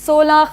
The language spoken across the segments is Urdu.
16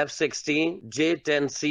F-16, J-10C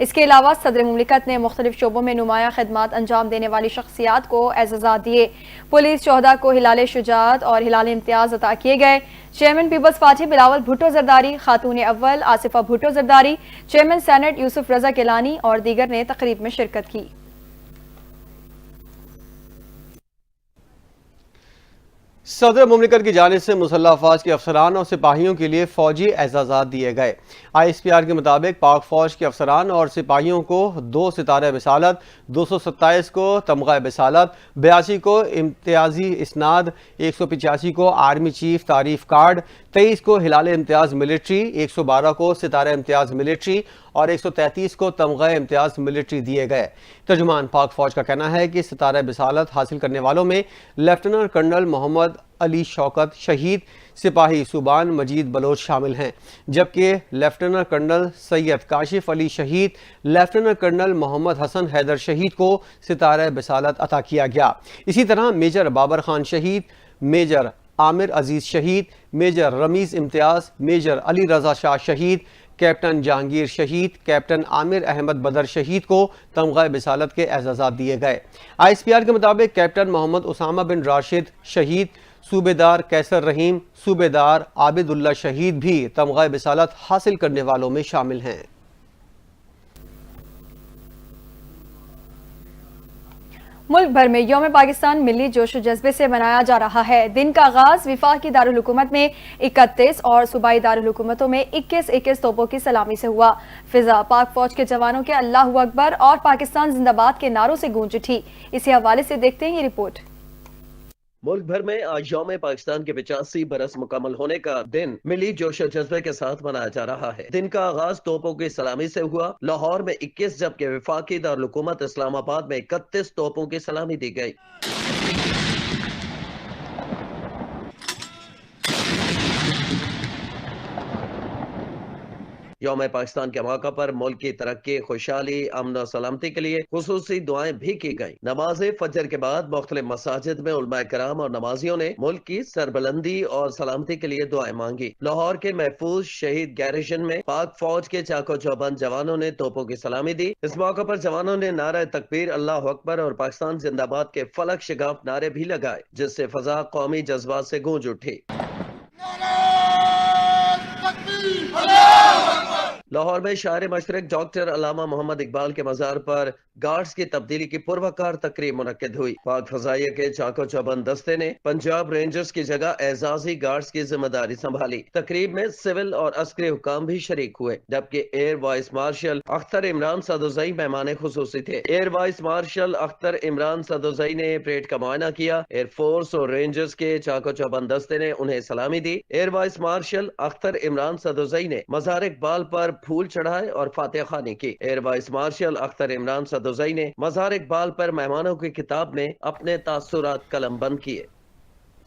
اس کے علاوہ صدر مملکت نے مختلف شعبوں میں نمایاں خدمات انجام دینے والی شخصیات کو اعزازات دیے۔ پولیس شہداء کو ہلال شجاعت اور ہلال امتیاز عطا کیے گئے۔ چیئرمین پیپلز پارٹی بلاول بھٹو زرداری، خاتون اول آصفہ بھٹو زرداری، چیئرمین سینٹ یوسف رضا گیلانی اور دیگر نے تقریب میں شرکت کی۔ صدر مملکت کی جانب سے مسلح افواج کے افسران اور سپاہیوں کے لیے فوجی اعزازات دیے گئے۔ ISPR کے مطابق پاک فوج کے افسران اور سپاہیوں کو 2 ستارہ بسالت، 227 کو تمغہ بسالت، 82 کو امتیازی اسناد، 185 کو آرمی چیف تعریف کارڈ، 23 کو ہلال امتیاز ملٹری، 112 کو ستارہ امتیاز ملٹری اور 133 کو تمغہ امتیاز ملٹری دیے گئے۔ ترجمان پاک فوج کا کہنا ہے کہ ستارہ بسالت حاصل کرنے والوں میں لیفٹیننٹ کرنل محمد علی شوکت شہید، سپاہی صوبان مجید بلوچ شامل ہیں، جبکہ لیفٹیننٹ کرنل سید کاشف علی شہید، لیفٹیننٹ کرنل محمد حسن حیدر شہید کو ستارہ بسالت عطا کیا گیا۔ اسی طرح میجر بابر خان شہید، میجر عامر عزیز شہید، میجر رمیز امتیاز، میجر علی رضا شاہ شہید، کیپٹن جہانگیر شہید، کیپٹن عامر احمد بدر شہید کو تمغہ بسالت کے اعزازات دیے گئے۔ ISPR کے مطابق کیپٹن محمد اسامہ بن راشد شہید، صوبیدار کیسر رحیم، صوبیدار عابد اللہ شہید بھی تمغہ بسالت حاصل کرنے والوں میں شامل ہیں۔ ملک بھر میں یوم پاکستان ملی جوش و جذبے سے منایا جا رہا ہے۔ دن کا آغاز وفاقی دارالحکومت میں 31 اور صوبائی دارالحکومتوں میں 21 توپوں کی سلامی سے ہوا۔ فضا پاک فوج کے جوانوں کے اللہ اکبر اور پاکستان زندہ باد کے نعروں سے گونج اٹھی۔ اسی حوالے سے دیکھتے ہیں یہ رپورٹ۔ ملک بھر میں آج یوم پاکستان کے 85 برس مکمل ہونے کا دن ملی جوش و جذبے کے ساتھ منایا جا رہا ہے۔ دن کا آغاز توپوں کی سلامی سے ہوا۔ لاہور میں 21 جبکہ وفاقی دارالحکومت اسلام آباد میں 31 توپوں کی سلامی دی گئی۔ یوم پاکستان کے موقع پر ملک کی ترقی، خوشحالی، امن و سلامتی کے لیے خصوصی دعائیں بھی کی گئیں۔ نماز فجر کے بعد مختلف مساجد میں علماء کرام اور نمازیوں نے ملک کی سربلندی اور سلامتی کے لیے دعائیں مانگی۔ لاہور کے محفوظ شہید گیریژن میں پاک فوج کے چاق و چوبند جوانوں نے توپوں کی سلامی دی۔ اس موقع پر جوانوں نے نعرہ تکبیر، اللہ اکبر اور پاکستان زندہ باد کے فلک شگاف نعرے بھی لگائے، جس سے فضا قومی جذبات سے گونج اٹھی۔ لاہور میں شاعر مشرق ڈاکٹر علامہ محمد اقبال کے مزار پر گارڈز کی تبدیلی کی پروکار تقریب منعقد ہوئی۔ پاک فضائیہ کے چاق و چوبند دستے نے پنجاب رینجرز کی جگہ اعزازی گارڈز کی ذمہ داری سنبھالی۔ تقریب میں سول اور عسکری حکام بھی شریک ہوئے، جبکہ air vice marshal Akhtar Imran Saduzai مہمان خصوصی تھے۔ Air vice marshal Akhtar Imran Saduzai نے پریڈ کا معائنہ کیا۔ ایئر فورس اور رینجرز کے چاق و چوبند دستے نے انہیں سلامی دی۔ Air vice marshal Akhtar Imran Saduzai نے مزار اقبال پر پھول چڑھائے اور فاتحہ خوانی کی۔ Air vice marshal Akhtar Imran Saduzai نے مزار اقبال پر مہمانوں کی کتاب میں اپنے تاثرات قلم بند کیے۔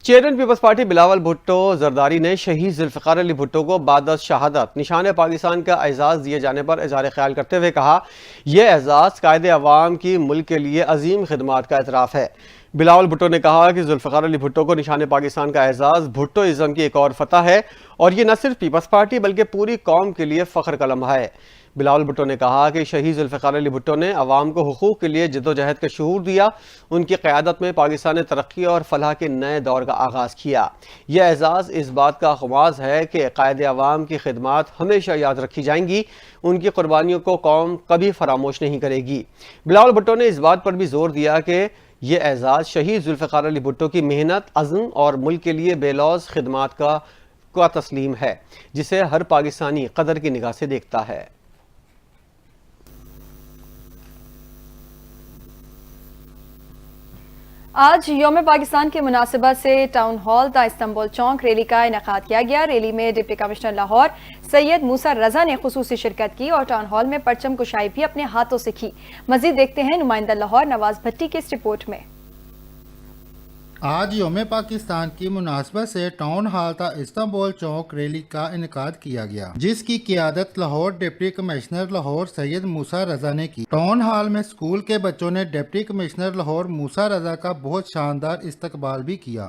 چیئرمین پیپلز پارٹی بلاول بھٹو زرداری نے شہید ذوالفقار علی بھٹو کو بعد از شہادت نشان پاکستان کا اعزاز دیے جانے پر اظہار خیال کرتے ہوئے کہا، یہ اعزاز قائد عوام کی ملک کے لیے عظیم خدمات کا اعتراف ہے۔ بلاول بھٹو نے کہا کہ ذوالفقار علی بھٹو کو نشان پاکستان کا اعزاز بھٹو ازم کی ایک اور فتح ہے اور یہ نہ صرف پیپلز پارٹی بلکہ پوری قوم کے لیے فخر کا لمحہ ہے۔ بلاول بھٹو نے کہا کہ شہید ذوالفقار علی بھٹو نے عوام کو حقوق کے لیے جد و جہد کا شعور دیا، ان کی قیادت میں پاکستان نے ترقی اور فلاح کے نئے دور کا آغاز کیا۔ یہ اعزاز اس بات کا خماس ہے کہ قائد عوام کی خدمات ہمیشہ یاد رکھی جائیں گی، ان کی قربانیوں کو قوم کبھی فراموش نہیں کرے گی۔ بلاول بھٹو نے اس بات پر بھی زور دیا کہ یہ اعزاز شہید ذوالفقار علی بھٹو کی محنت، عزم اور ملک کے لیے بے لوث خدمات کا تسلیم ہے، جسے ہر پاکستانی قدر کی نگاہ سے دیکھتا ہے۔ آج یوم پاکستان کی مناسبت سے ٹاؤن ہال تا استنبول چوک ریلی کا انعقاد کیا گیا۔ ریلی میں ڈپٹی کمشنر لاہور سید موسیٰ رضا نے خصوصی شرکت کی اور ٹاؤن ہال میں پرچم کشائی بھی اپنے ہاتھوں سے کی۔ مزید دیکھتے ہیں نمائندہ لاہور نواز بھٹی کی اس رپورٹ میں۔ آج یوم پاکستان کی مناسبت سے ٹاؤن ہال تا استنبول چوک ریلی کا انعقاد کیا گیا، جس کی قیادت لاہور ڈپٹی کمشنر لاہور سید موسیٰ رضا نے کی۔ ٹاؤن ہال میں اسکول کے بچوں نے ڈپٹی کمشنر لاہور موسیٰ رضا کا بہت شاندار استقبال بھی کیا۔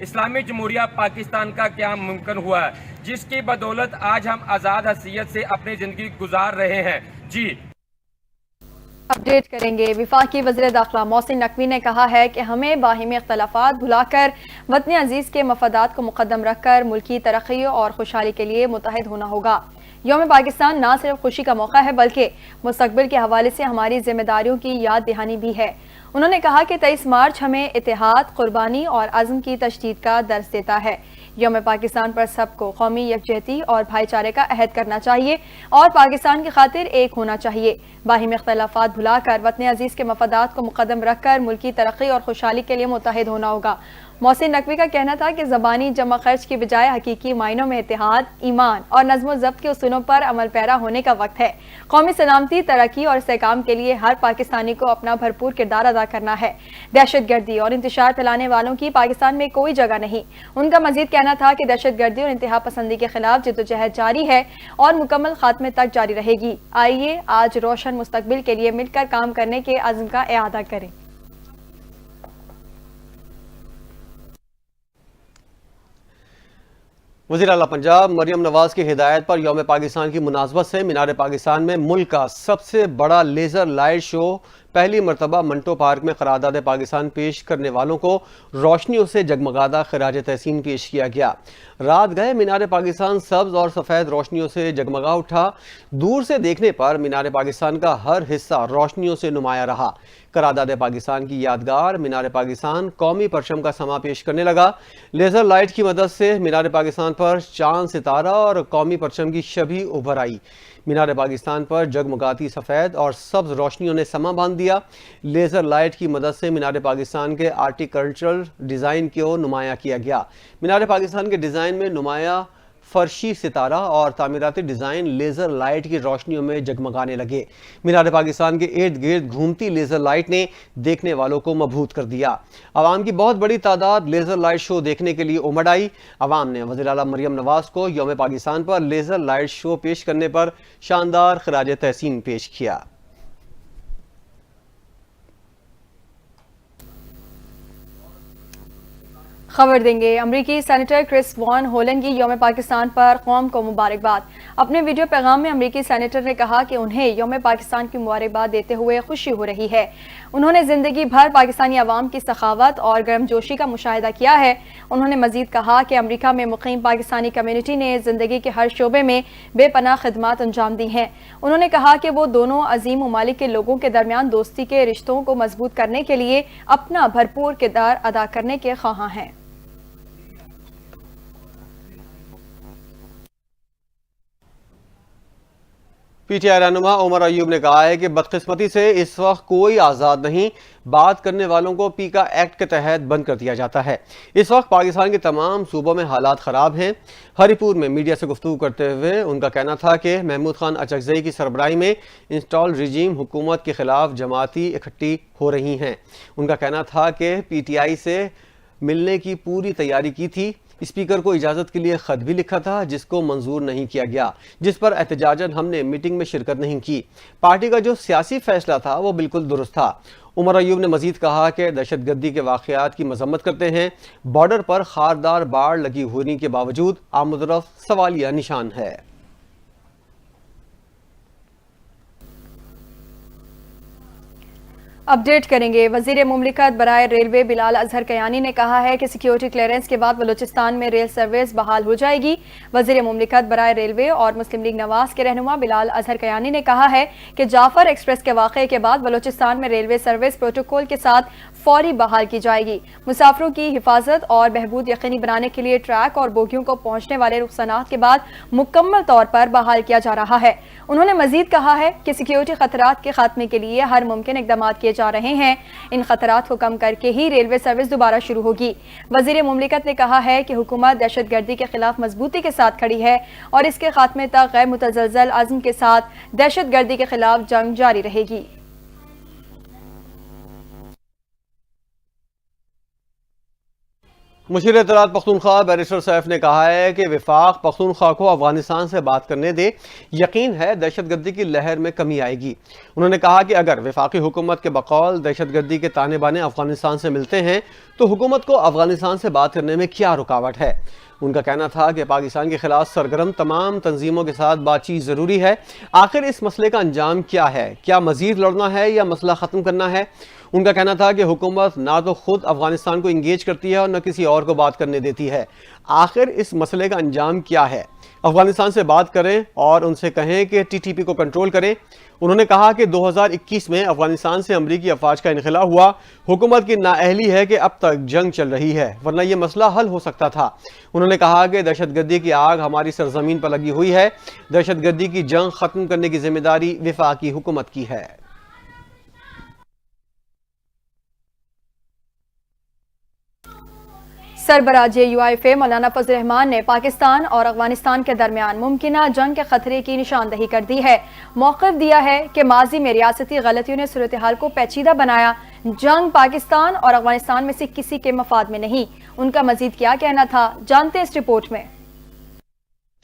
اسلامی جمہوریہ پاکستان کا قیام ممکن ہوا ہے، جس کی بدولت آج ہم آزاد حیثیت سے اپنی زندگی گزار رہے ہیں۔ جی اپڈیٹ کریں گے۔ وفاقی وزیر داخلہ محسن نقوی نے کہا ہے کہ ہمیں باہمی اختلافات بھلا کر وطن عزیز کے مفادات کو مقدم رکھ کر ملکی ترقی اور خوشحالی کے لیے متحد ہونا ہوگا۔ یوم پاکستان نہ صرف خوشی کا موقع ہے بلکہ مستقبل کے حوالے سے ہماری ذمہ داریوں کی یاد دہانی بھی ہے۔ انہوں نے کہا کہ 23 مارچ ہمیں اتحاد، قربانی اور عزم کی تجدید کا درس دیتا ہے۔ یوم پاکستان پر سب کو قومی یکجہتی اور بھائی چارے کا عہد کرنا چاہیے اور پاکستان کی خاطر ایک ہونا چاہیے۔ باہمی اختلافات بھلا کر وطن عزیز کے مفادات کو مقدم رکھ کر ملکی ترقی اور خوشحالی کے لیے متحد ہونا ہوگا۔ محسن نقوی کا کہنا تھا کہ زبانی جمع خرچ کی بجائے حقیقی معنوں میں اتحاد، ایمان اور نظم و ضبط کے اصولوں پر عمل پیرا ہونے کا وقت ہے۔ قومی سلامتی، ترقی اور استحکام کے لیے ہر پاکستانی کو اپنا بھرپور کردار ادا کرنا ہے۔ دہشت گردی اور انتشار پھیلانے والوں کی پاکستان میں کوئی جگہ نہیں۔ ان کا مزید کہنا تھا کہ دہشت گردی اور انتہا پسندی کے خلاف جدوجہد جاری ہے اور مکمل خاتمے تک جاری رہے گی۔ آئیے آج روشن مستقبل کے لیے مل کر کام کرنے کے عزم کا اعادہ کریں۔ وزیر اعلیٰ پنجاب مریم نواز کی ہدایت پر یوم پاکستان کی مناسبت سے مینار پاکستان میں ملک کا سب سے بڑا لیزر لائٹ شو پہلی مرتبہ منٹو پارک میں قرارداد پاکستان پیش کرنے والوں کو روشنیوں سے جگمگاتا خراج تحسین پیش کیا گیا۔ رات گئے مینار پاکستان سبز اور سفید روشنیوں سے جگمگا اٹھا۔ دور سے دیکھنے پر مینار پاکستان کا ہر حصہ روشنیوں سے نمایاں رہا۔ قرارداد پاکستان کی یادگار مینار پاکستان قومی پرچم کا سما پیش کرنے لگا۔ لیزر لائٹ کی مدد سے مینار پاکستان پر چاند، ستارہ اور قومی پرچم کی شبیہ ابھر آئی۔ مینار پاکستان پر جگمگاتی سفید اور سبز روشنیوں نے سما باندھ دیا۔ لیزر لائٹ کی مدد سے مینار پاکستان کے آرٹیکلچرل ڈیزائن کو نمایاں کیا گیا۔ مینار پاکستان کے ڈیزائن میں نمایاں فرشی ستارہ اور تعمیراتی ڈیزائن لیزر لائٹ کی روشنیوں میں جگمگانے لگے۔ مینار پاکستان کے ارد گرد گھومتی لیزر لائٹ نے دیکھنے والوں کو مبہوت کر دیا۔ عوام کی بہت بڑی تعداد لیزر لائٹ شو دیکھنے کے لیے امڑ آئی۔ عوام نے وزیر اعلیٰ مریم نواز کو یوم پاکستان پر لیزر لائٹ شو پیش کرنے پر شاندار خراج تحسین پیش کیا۔ خبر دیں گے۔ امریکی سینیٹر کرس وان ہولن کی یوم پاکستان پر قوم کو مبارکباد۔ اپنے ویڈیو پیغام میں امریکی سینیٹر نے کہا کہ انہیں یوم پاکستان کی مبارکباد دیتے ہوئے خوشی ہو رہی ہے۔ انہوں نے زندگی بھر پاکستانی عوام کی سخاوت اور گرم جوشی کا مشاہدہ کیا ہے۔ انہوں نے مزید کہا کہ امریکہ میں مقیم پاکستانی کمیونٹی نے زندگی کے ہر شعبے میں بے پناہ خدمات انجام دی ہیں۔ انہوں نے کہا کہ وہ دونوں عظیم ممالک کے لوگوں کے درمیان دوستی کے رشتوں کو مضبوط کرنے کے لیے اپنا بھرپور کردار ادا کرنے کے خواہاں ہیں۔ پی ٹی آئی رہنما عمر ایوب نے کہا ہے کہ بدقسمتی سے اس وقت کوئی آزاد نہیں، بات کرنے والوں کو پیکا ایکٹ کے تحت بند کر دیا جاتا ہے۔ اس وقت پاکستان کے تمام صوبوں میں حالات خراب ہیں۔ ہری پور میں میڈیا سے گفتگو کرتے ہوئے ان کا کہنا تھا کہ محمود خان اچکزئی کی سربراہی میں انسٹال رجیم حکومت کے خلاف جماعتی اکٹھی ہو رہی ہیں۔ ان کا کہنا تھا کہ پی ٹی آئی سے ملنے کی پوری تیاری کی تھی، اسپیکر کو اجازت کے لیے خط بھی لکھا تھا جس کو منظور نہیں کیا گیا، جس پر احتجاجاً ہم نے میٹنگ میں شرکت نہیں کی۔ پارٹی کا جو سیاسی فیصلہ تھا وہ بالکل درست تھا۔ عمر ایوب نے مزید کہا کہ دہشت گردی کے واقعات کی مذمت کرتے ہیں۔ بارڈر پر خاردار باڑ لگی ہونے کے باوجود آمد و رفت سوالیہ نشان ہے۔ اپڈیٹ کریں گے۔ وزیر مملکت برائے ریلوے بلال اظہر کیانی نے کہا ہے کہ سیکیورٹی کلیئرنس کے بعد بلوچستان میں ریل سروس بحال ہو جائے گی۔ وزیر مملکت برائے ریلوے اور مسلم لیگ نواز کے رہنما بلال اظہر کیانی نے کہا ہے کہ جعفر ایکسپریس کے واقعے کے بعد بلوچستان میں ریلوے سروس پروٹوکول کے ساتھ فوری بحال کی جائے گی۔ مسافروں کی حفاظت اور بہبود یقینی بنانے کے لیے ٹریک اور بوگیوں کو پہنچنے والے رخصانات کے بعد مکمل طور پر بحال کیا جا رہا ہے۔ انہوں نے مزید کہا ہے کہ سیکیورٹی خطرات کے خاتمے کے لیے ہر ممکن اقدامات کیے جا رہے ہیں۔ ان خطرات کو کم کر کے ہی ریلوے سروس دوبارہ شروع ہوگی۔ وزیر مملکت نے کہا ہے کہ حکومت دہشت گردی کے خلاف مضبوطی کے ساتھ کھڑی ہے اور اس کے خاتمے تک غیر متزلزل عزم کے ساتھ دہشت گردی کے خلاف جنگ جاری رہے گی۔ مشیر اطلاعات پختونخوا بیرسٹر سیف نے کہا ہے کہ وفاق پختونخوا کو افغانستان سے بات کرنے دے، یقین ہے دہشت گردی کی لہر میں کمی آئے گی۔ انہوں نے کہا کہ اگر وفاقی حکومت کے بقول دہشت گردی کے تانے بانے افغانستان سے ملتے ہیں تو حکومت کو افغانستان سے بات کرنے میں کیا رکاوٹ ہے۔ ان کا کہنا تھا کہ پاکستان کے خلاف سرگرم تمام تنظیموں کے ساتھ بات چیت ضروری ہے۔ آخر اس مسئلے کا انجام کیا ہے؟ کیا مزید لڑنا ہے یا مسئلہ ختم کرنا ہے؟ ان کا کہنا تھا کہ حکومت نہ تو خود افغانستان کو انگیج کرتی ہے اور نہ کسی اور کو بات کرنے دیتی ہے۔ آخر اس مسئلے کا انجام کیا ہے؟ افغانستان سے بات کریں اور ان سے کہیں کہ ٹی ٹی پی کو کنٹرول کریں۔ انہوں نے کہا کہ 2021 میں افغانستان سے امریکی افواج کا انخلا ہوا۔ حکومت کی نااہلی ہے کہ اب تک جنگ چل رہی ہے، ورنہ یہ مسئلہ حل ہو سکتا تھا۔ انہوں نے کہا کہ دہشت گردی کی آگ ہماری سرزمین پر لگی ہوئی ہے۔ دہشت گردی کی جنگ ختم کرنے کی ذمہ داری وفاقی حکومت کی ہے۔ سربراہ JUIF مولانا فضل الرحمان نے پاکستان اور افغانستان کے درمیان ممکنہ جنگ کے خطرے کی نشاندہی کر دی ہے۔ موقف دیا ہے کہ ماضی میں ریاستی غلطیوں نے صورتحال کو پیچیدہ بنایا۔ جنگ پاکستان اور افغانستان میں سے کسی کے مفاد میں نہیں۔ ان کا مزید کیا کہنا تھا، جانتے ہیں اس رپورٹ میں۔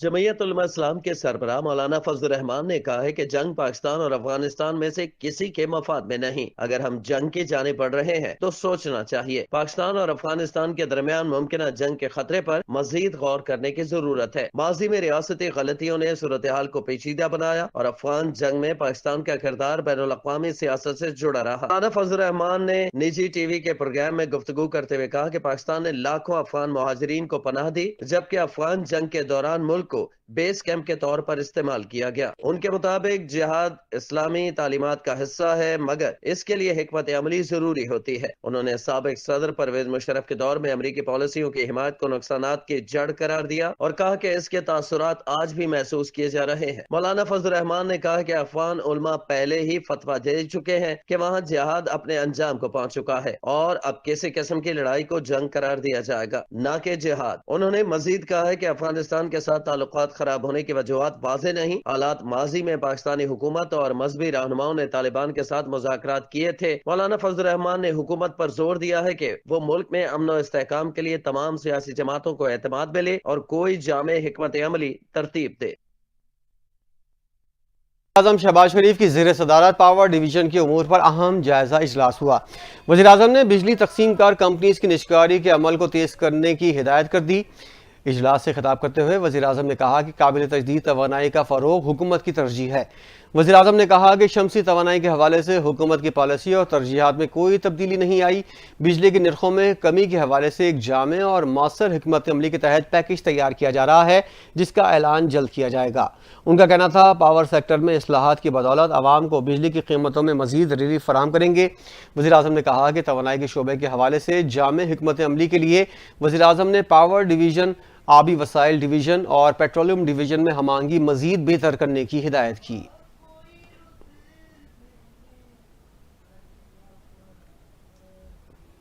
جمعیت علماء اسلام کے سربراہ مولانا فضل الرحمان نے کہا ہے کہ جنگ پاکستان اور افغانستان میں سے کسی کے مفاد میں نہیں۔ اگر ہم جنگ کی جانب بڑھ رہے ہیں تو سوچنا چاہیے۔ پاکستان اور افغانستان کے درمیان ممکنہ جنگ کے خطرے پر مزید غور کرنے کی ضرورت ہے۔ ماضی میں ریاستی غلطیوں نے صورتحال کو پیچیدہ بنایا اور افغان جنگ میں پاکستان کا کردار بین الاقوامی سیاست سے جڑا رہا۔ مولانا فضل الرحمان نے نجی ٹی وی کے پروگرام میں گفتگو کرتے ہوئے کہا کہ پاکستان نے لاکھوں افغان مہاجرین کو پناہ دی، جبکہ افغان جنگ کے دوران ملک کو بیس کیمپ کے طور پر استعمال کیا گیا۔ ان کے مطابق جہاد اسلامی تعلیمات کا حصہ ہے، مگر اس کے لیے حکمت عملی ضروری ہوتی ہے۔ انہوں نے سابق صدر پرویز مشرف کے دور میں امریکی پالیسیوں کی حمایت کو نقصانات کی جڑ قرار دیا اور کہا کہ اس کے تاثرات آج بھی محسوس کیے جا رہے ہیں۔ مولانا فضل الرحمان نے کہا کہ افغان علماء پہلے ہی فتویٰ دے چکے ہیں کہ وہاں جہاد اپنے انجام کو پہنچ چکا ہے اور اب کسی قسم کی لڑائی کو جنگ قرار دیا جائے گا، نہ کہ جہاد۔ انہوں نے مزید کہا ہے کہ افغانستان کے ساتھ تعلقات خراب ہونے کی وجوہات واضح نہیں۔ حالات ماضی میں پاکستانی حکومت اور مذہبی رہنماؤں نے طالبان کے ساتھ مذاکرات کیے تھے۔ مولانا فضل الرحمان نے حکومت پر زور دیا ہے کہ وہ ملک میں امن و استحکام کے لیے تمام سیاسی جماعتوں کو اعتماد ملے اور کوئی جامع حکمت عملی ترتیب دے۔ اعظم شہباز شریف کی زیر صدارت پاور ڈویژن کے امور پر اہم جائزہ اجلاس ہوا۔ وزیر اعظم نے بجلی تقسیم کار کمپنیز کی نجکاری کے عمل کو تیز کرنے کی ہدایت کر دی۔ اجلاس سے خطاب کرتے ہوئے وزیر اعظم نے کہا کہ قابل تجدید توانائی کا فروغ حکومت کی ترجیح ہے۔ وزیر اعظم نے کہا کہ شمسی توانائی کے حوالے سے حکومت کی پالیسی اور ترجیحات میں کوئی تبدیلی نہیں آئی۔ بجلی کے نرخوں میں کمی کے حوالے سے ایک جامع اور مؤثر حکمت عملی کے تحت پیکج تیار کیا جا رہا ہے، جس کا اعلان جلد کیا جائے گا۔ ان کا کہنا تھا پاور سیکٹر میں اصلاحات کی بدولت عوام کو بجلی کی قیمتوں میں مزید ریلیف فراہم کریں گے۔ وزیر اعظم نے کہا کہ توانائی کے شعبے کے حوالے سے جامع حکمت عملی کے لیے وزیر اعظم نے پاور ڈویژن، آبی وسائل ڈویژن اور پیٹرولیم ڈویژن میں ہم آہنگی مزید بہتر کرنے کی ہدایت کی۔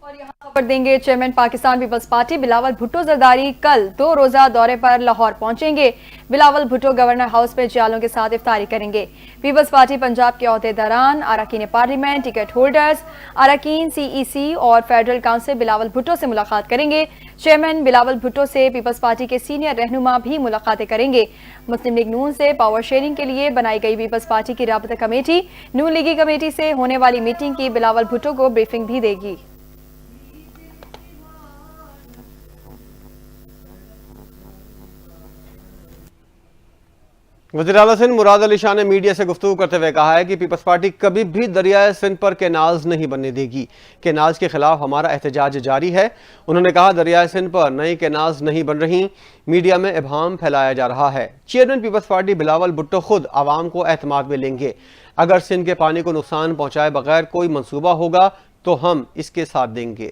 اور یہاں خبر دیں گے چیئرمین پاکستان پیپلز پارٹی بلاول بھٹو زرداری کل 2 روزہ دورے پر لاہور پہنچیں گے۔ بلاول بھٹو گورنر ہاؤس میں جیالوں کے ساتھ افطاری کریں گے۔ پیپلز پارٹی پنجاب کے عہدیداران، اراکین پارلیمنٹ، ٹکٹ ہولڈرز، اراکین CEC اور فیڈرل کونسل بلاول بھٹو سے ملاقات کریں گے۔ چیئرمین بلاول بھٹو سے پیپلز پارٹی کے سینئر رہنما بھی ملاقاتیں کریں گے۔ مسلم لیگ نون سے پاور شیئرنگ کے لیے بنائی گئی پیپلز پارٹی کی رابطہ کمیٹی نون لیگی کمیٹی سے ہونے والی میٹنگ کی بلاول بھٹو کو بریفنگ بھی دے گی۔ وزیر اعلیٰ سندھ مراد علی شاہ نے میڈیا سے گفتگو کرتے ہوئے کہا ہے کہ پیپلز پارٹی کبھی بھی دریائے سندھ پر کینالز نہیں بننے دے گی۔ کینالز کے خلاف ہمارا احتجاج جاری ہے۔ انہوں نے کہا دریائے سندھ پر نئی کینالز نہیں بن رہی، میڈیا میں ابہام پھیلایا جا رہا ہے۔ چیئرمین پیپلز پارٹی بلاول بھٹو خود عوام کو اعتماد میں لیں گے۔ اگر سندھ کے پانی کو نقصان پہنچائے بغیر کوئی منصوبہ ہوگا تو ہم اس کے ساتھ دیں گے۔